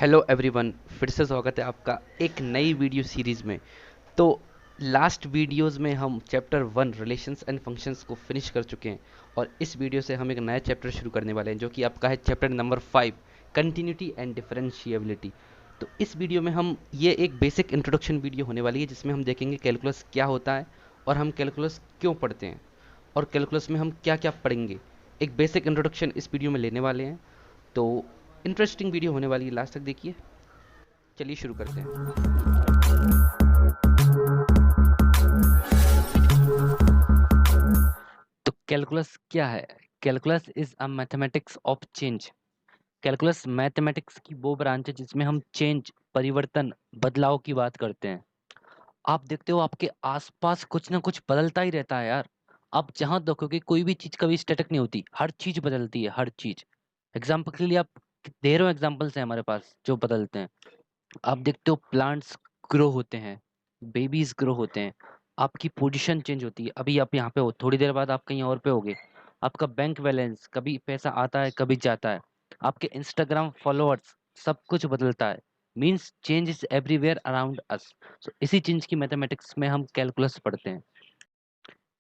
Hello everyone, फिर से स्वागत है आपका एक नई वीडियो सीरीज़ में। तो लास्ट वीडियोस में हम चैप्टर 1 रिलेशंस एंड फंक्शंस को फिनिश कर चुके हैं और इस वीडियो से हम एक नया चैप्टर शुरू करने वाले हैं जो कि आपका है chapter number 5, continuity and differentiability. तो इस वीडियो में हम ये एक बेसिक इंट्रोडक्शन वीडियो होने वाली है जिसमें हम देखेंगे कैलकुलस क्या होता है और हम कैलकुलस क्यों पढ़ते हैं और कैलकुलस में हम क्या क्या पढ़ेंगे। एक बेसिक इंट्रोडक्शन इस वीडियो में लेने वाले हैं। तो इंटरेस्टिंग वीडियो होने वाली है, लास्ट तक देखिए। चलिए शुरू करते हैं। तो कैलकुलस क्या है? Calculus is a mathematics of change. Calculus mathematics की वो ब्रांच है जिसमें हम चेंज, परिवर्तन, बदलाव की बात करते हैं। आप देखते हो आपके आसपास कुछ ना कुछ बदलता ही रहता है यार। आप जहां देखोगे कोई भी चीज कभी स्टैटिक नहीं होती, हर चीज बदलती है, हर चीज। एग्जाम्पल के लिए आप ढेरों एग्जाम्पल्स हैं हमारे पास जो बदलते हैं। आप देखते हो प्लांट्स ग्रो होते हैं, बेबीज ग्रो होते हैं, आपकी पोजीशन चेंज होती है। अभी आप यहाँ पे हो, थोड़ी देर बाद आप कहीं और पे होगे। आपका बैंक बैलेंस, कभी पैसा आता है कभी जाता है। आपके इंस्टाग्राम फॉलोअर्स, सब कुछ बदलता है। Means change is everywhere around us. So इसी चेंज की मैथमेटिक्स में हम कैलकुलस पढ़ते हैं।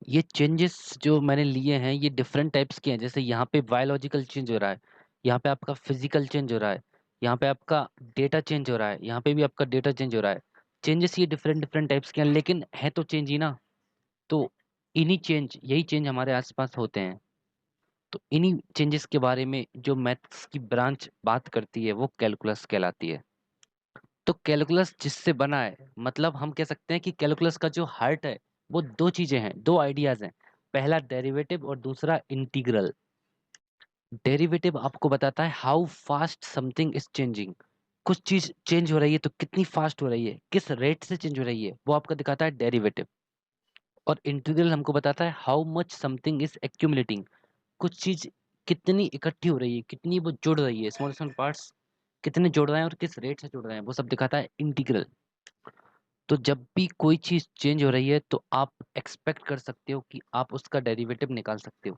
ये चेंजेस जो मैंने लिए हैं ये डिफरेंट टाइप्स के हैं। जैसे यहाँ पे बायोलॉजिकल चेंज हो रहा है, यहाँ पे आपका फिजिकल चेंज हो रहा है, यहाँ पे आपका डेटा चेंज हो रहा है, यहाँ पे भी आपका डेटा चेंज हो रहा है। चेंजेस ये डिफरेंट डिफरेंट टाइप्स के हैं, लेकिन है तो चेंज ही ना। तो इन्हीं चेंज, यही चेंज हमारे आसपास होते हैं। तो इन्हीं चेंजेस के बारे में जो मैथ्स की ब्रांच बात करती है वो कैलकुलस कहलाती है। तो कैलकुलस जिससे बना है, मतलब हम कह सकते हैं कि कैलकुलस का जो हार्ट है वो दो चीजें हैं, दो आइडियाज हैं। पहला डेरिवेटिव और दूसरा इंटीग्रल। डेरिवेटिव आपको बताता है how fast something is changing. कुछ चीज चेंज हो रही है तो कितनी फास्ट हो रही है, किस रेट से चेंज हो रही है, वो आपका दिखाता है डेरिवेटिव। और इंटीग्रल हमको बताता है how much something is accumulating. कुछ चीज कितनी इकट्ठी हो रही है, कितनी वो जुड़ रही है, स्मॉल स्मॉल पार्ट्स कितने जुड़ रहे हैं और किस रेट से जुड़ रहे हैं, वो सब दिखाता है इंटीग्रल। तो जब भी कोई चीज चेंज हो रही है तो आप एक्सपेक्ट कर सकते हो कि आप उसका डेरिवेटिव निकाल सकते हो।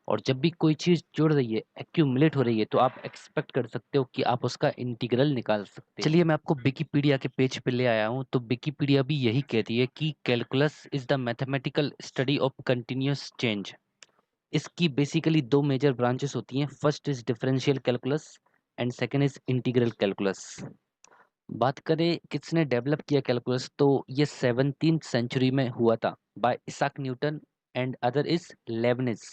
और जब भी कोई चीज जुड़ रही है, एक्यूमुलेट हो रही है, तो आप एक्सपेक्ट कर सकते हो कि आप उसका इंटीग्रल निकाल सकते हो। चलिए मैं आपको विकिपीडिया के पेज पे ले आया हूँ। तो विकिपीडिया भी यही कहती है कि calculus is the mathematical study of continuous change. इसकी बेसिकली दो मेजर ब्रांचेस होती हैं। First is differential calculus and second is integral calculus. बात करें किसने डेवलप किया कैलकुलस, तो ये 17th सेंचुरी में हुआ था by Isaac Newton and other is Leibniz.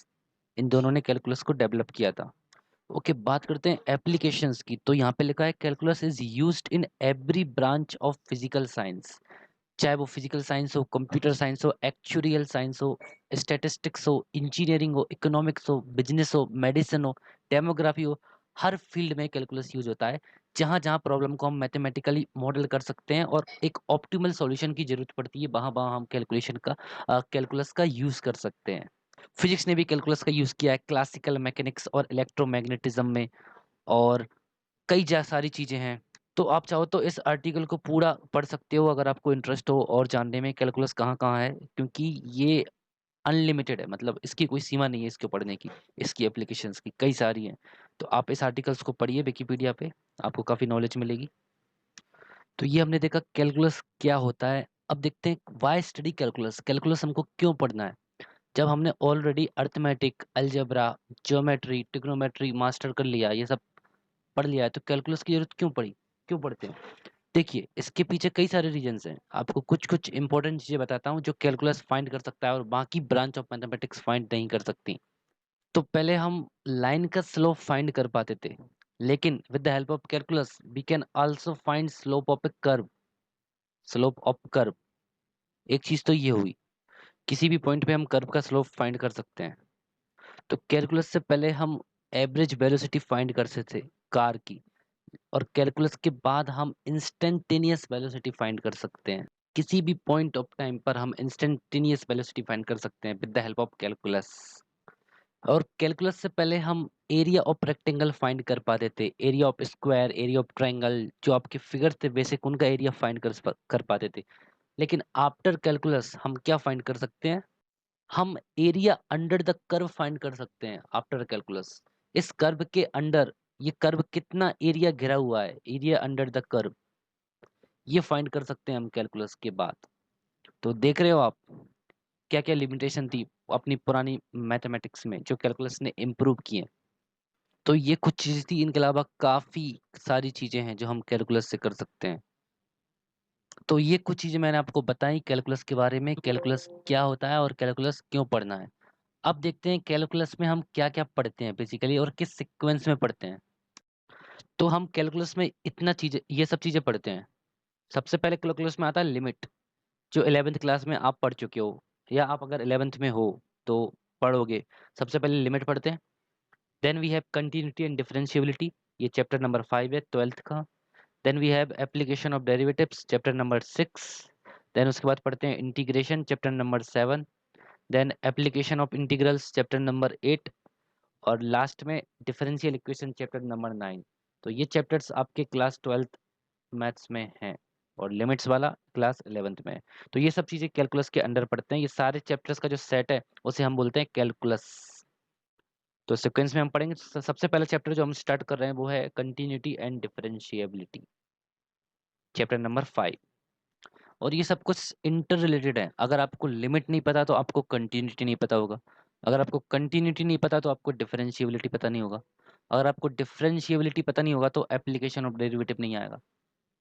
इन दोनों ने कैलकुलस को डेवलप किया था। ओके, बात करते हैं एप्लीकेशंस की। तो यहाँ पे लिखा है calculus is used in every branch of physical science. चाहे वो फिजिकल साइंस हो, कंप्यूटर साइंस हो, एक्चुरियल साइंस हो, स्टैटिस्टिक्स हो, इंजीनियरिंग हो, इकोनॉमिक्स हो, बिजनेस हो, मेडिसिन हो, डेमोग्राफी हो, हर फील्ड में कैलकुलस यूज होता है। जहां जहां प्रॉब्लम को हम मैथमेटिकली मॉडल कर सकते हैं और एक ऑप्टिमल सॉल्यूशन की जरूरत पड़ती है, वहां वहां हम कैलकुलस का यूज कर सकते हैं। फिजिक्स ने भी कैलकुलस का यूज किया है, क्लासिकल मैकेनिक्स और इलेक्ट्रोमैग्नेटिज्म में। और कई सारी चीजें हैं। तो आप चाहो तो इस आर्टिकल को पूरा पढ़ सकते हो अगर आपको इंटरेस्ट हो और जानने में कैलकुलस कहाँ कहाँ है, क्योंकि ये अनलिमिटेड है। मतलब इसकी कोई सीमा नहीं है इसको पढ़ने की। इसकी एप्लीकेशंस की कई सारी हैं। तो आप इस आर्टिकल्स को पढ़िए विकिपीडिया पे, आपको काफी नॉलेज मिलेगी। तो ये हमने देखा कैलकुलस क्या होता है। अब देखते हैं वाई स्टडी कैलकुलस। कैलकुलस हमको क्यों पढ़ना है? जब हमने already arithmetic, algebra, geometry, trigonometry master कर लिया, ये सब पढ़ लिया है, तो कैलकुलस की जरूरत क्यों पड़ी, क्यों पढ़ते हैं? देखिए इसके पीछे कई सारे रीजंस हैं। आपको कुछ कुछ इंपॉर्टेंट चीजें बताता हूँ जो कैलकुलस फाइंड कर सकता है और बाकी ब्रांच ऑफ मैथमेटिक्स फाइंड नहीं कर सकती। तो पहले हम लाइन का स्लोप फाइंड कर पाते थे, लेकिन with the help of calculus we can also find slope of a curve. Slope of curve, एक चीज तो ये हुई, किसी भी पॉइंट पे हम कर्व का स्लोप फाइंड कर सकते हैं। तो कैलकुलस से पहले हम एवरेज वेलोसिटी फाइंड कर सकते थे कार की, और कैलकुलस के बाद हम इंस्टेंटेनियस वेलोसिटी फाइंड कर सकते हैं। किसी भी पॉइंट ऑफ टाइम पर हम इंस्टेंटेनियस वेलोसिटी फाइंड कर सकते हैं with the help of calculus. और कैलकुलस से पहले हम एरिया ऑफ रेक्टेंगल फाइंड कर पाते थे, area of square, area of triangle, जो आपके फिगर थे बेसिक उनका एरिया फाइंड कर पाते थे। लेकिन आफ्टर कैलकुलस हम क्या फाइंड कर सकते हैं? हम area under the curve find कर सकते हैं आफ्टर कैलकुलस। इस कर्व के अंडर ये कर्व कितना एरिया घिरा हुआ है, एरिया अंडर द कर्व, ये फाइंड कर सकते हैं हम कैलकुलस के बाद। तो देख रहे हो आप क्या क्या लिमिटेशन थी अपनी पुरानी मैथमेटिक्स में जो कैलकुलस ने इम्प्रूव किए। तो ये कुछ चीज़ थी, इनके अलावा काफ़ी सारी चीज़ें हैं जो हम कैलकुलस से कर सकते हैं। तो ये कुछ चीज़ें मैंने आपको बताई कैलकुलस के बारे में, कैलकुलस क्या होता है और कैलकुलस क्यों पढ़ना है। अब देखते हैं कैलकुलस में हम क्या क्या पढ़ते हैं बेसिकली और किस सीक्वेंस में पढ़ते हैं। तो हम कैलकुलस में इतना चीज़ें, ये सब चीज़ें पढ़ते हैं। सबसे पहले कैलकुलस में आता है लिमिट, जो 11th क्लास में आप पढ़ चुके हो या आप अगर 11th में हो तो पढ़ोगे। सबसे पहले लिमिट पढ़ते हैं। Then we have continuity and differentiability, ये चैप्टर नंबर 5 है 12th का। Then we have application of derivatives, chapter number 6। Then उसके बाद पढ़ते हैं integration, chapter number 7। Then application of integrals, chapter number 8। और लास्ट में डिफरेंशियल इक्वेशन, चैप्टर नंबर 9। तो ये चैप्टर्स आपके क्लास 12th मैथ्स में हैं और लिमिट्स वाला क्लास 11th में है। तो ये सब चीज़ें कैलकुलस के अंडर पढ़ते हैं। ये सारे चैप्टर्स का जो सेट है उसे हम बोलते हैं कैलकुलस। तो सीक्वेंस में हम पढ़ेंगे। सबसे पहला चैप्टर जो हम स्टार्ट कर रहे हैं वो है continuity and differentiability, chapter number 5। और ये सब कुछ इंटर रिलेटेड है। अगर आपको लिमिट नहीं पता तो आपको कंटिन्यूटी नहीं पता होगा, अगर आपको कंटिन्यूटी नहीं पता तो आपको डिफरेंशिएबिलिटी पता नहीं होगा, अगर आपको डिफरेंशिएबिलिटी पता नहीं होगा तो एप्लीकेशन ऑफ डेरिवेटिव नहीं आएगा,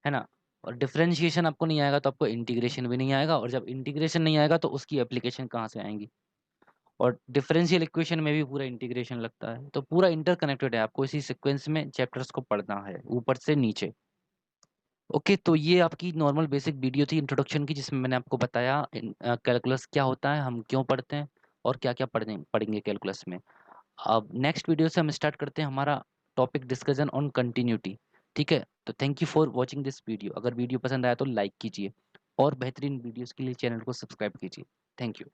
है ना। और डिफरेंशिएशन आपको नहीं आएगा तो आपको इंटीग्रेशन भी नहीं आएगा, और जब इंटीग्रेशन नहीं आएगा तो उसकी एप्लीकेशन कहाँ से आएंगी। और डिफरेंशियल इक्वेशन में भी पूरा इंटीग्रेशन लगता है। तो पूरा इंटरकनेक्टेड है, आपको इसी सीक्वेंस में चैप्टर्स को पढ़ना है ऊपर से नीचे। ओके, तो ये आपकी नॉर्मल बेसिक वीडियो थी इंट्रोडक्शन की, जिसमें मैंने आपको बताया कैलकुलस क्या होता है, हम क्यों पढ़ते हैं और क्या क्या पढ़ेंगे कैलकुलस में। अब नेक्स्ट वीडियो से हम स्टार्ट करते हैं हमारा टॉपिक डिस्कशन ऑन कंटिन्यूटी। ठीक है, तो thank you for watching this video. अगर वीडियो पसंद आया तो लाइक कीजिए और बेहतरीन वीडियोस के लिए चैनल को सब्सक्राइब कीजिए। Thank you.